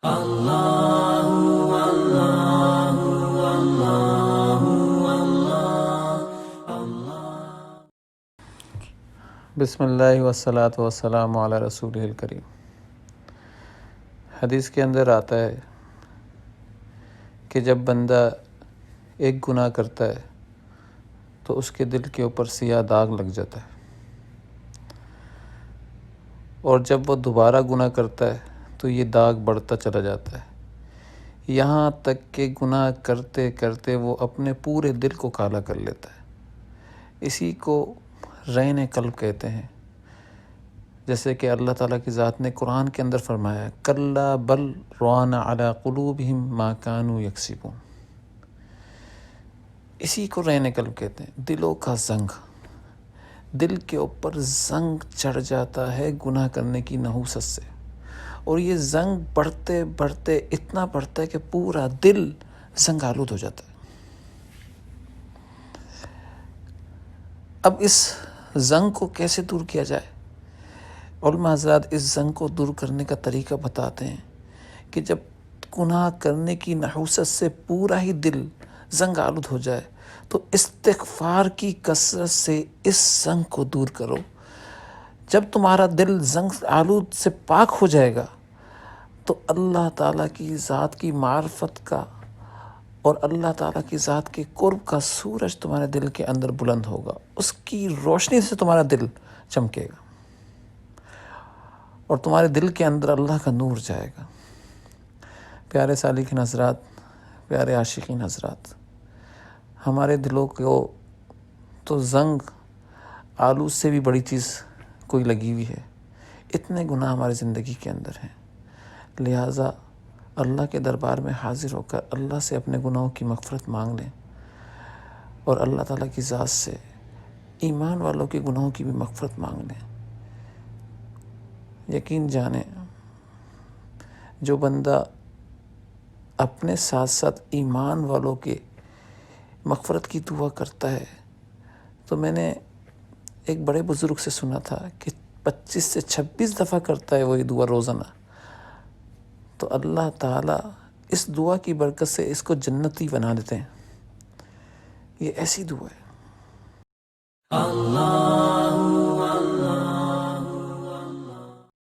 بسم اللہ والصلاۃ والسلام علی رسول الکریم۔ حدیث کے اندر آتا ہے کہ جب بندہ ایک گناہ کرتا ہے تو اس کے دل کے اوپر سیاہ داغ لگ جاتا ہے، اور جب وہ دوبارہ گناہ کرتا ہے تو یہ داغ بڑھتا چلا جاتا ہے، یہاں تک کہ گناہ کرتے کرتے وہ اپنے پورے دل کو کالا کر لیتا ہے۔ اسی کو رین قلب کہتے ہیں، جیسے کہ اللہ تعالیٰ کی ذات نے قرآن کے اندر فرمایا کلا بل ران علی قلوبہم ما کانوا یکسبون۔ اسی کو رین قلب کہتے ہیں، دلوں کا زنگ۔ دل کے اوپر زنگ چڑھ جاتا ہے گناہ کرنے کی نحوست سے، اور یہ زنگ بڑھتے بڑھتے اتنا بڑھتا ہے کہ پورا دل زنگ آلود ہو جاتا ہے۔ اب اس زنگ کو کیسے دور کیا جائے؟ علماء حضرات اس زنگ کو دور کرنے کا طریقہ بتاتے ہیں کہ جب گناہ کرنے کی نحوست سے پورا ہی دل زنگ آلود ہو جائے تو استغفار کی کثرت سے اس زنگ کو دور کرو۔ جب تمہارا دل زنگ آلود سے پاک ہو جائے گا تو اللہ تعالیٰ کی ذات کی معرفت کا اور اللہ تعالیٰ کی ذات کے قرب کا سورج تمہارے دل کے اندر بلند ہوگا، اس کی روشنی سے تمہارا دل چمکے گا اور تمہارے دل کے اندر اللہ کا نور جائے گا۔ پیارے سالکین حضرات، پیارے عاشقین حضرات، ہمارے دلوں کو تو زنگ آلود سے بھی بڑی چیز کوئی لگی ہوئی ہے۔ اتنے گناہ ہماری زندگی کے اندر ہیں، لہٰذا اللہ کے دربار میں حاضر ہو کر اللہ سے اپنے گناہوں کی مغفرت مانگ لیں، اور اللہ تعالیٰ کی ذات سے ایمان والوں کے گناہوں کی بھی مغفرت مانگ لیں۔ یقین جانیں، جو بندہ اپنے ساتھ ساتھ ایمان والوں کے مغفرت کی دعا کرتا ہے، تو میں نے ایک بڑے بزرگ سے سنا تھا کہ 25 سے 26 دفعہ کرتا ہے وہ یہ دعا روزانہ، تو اللہ تعالیٰ اس دعا کی برکت سے اس کو جنتی بنا دیتے ہیں۔ یہ ایسی دعا ہے۔ اللہ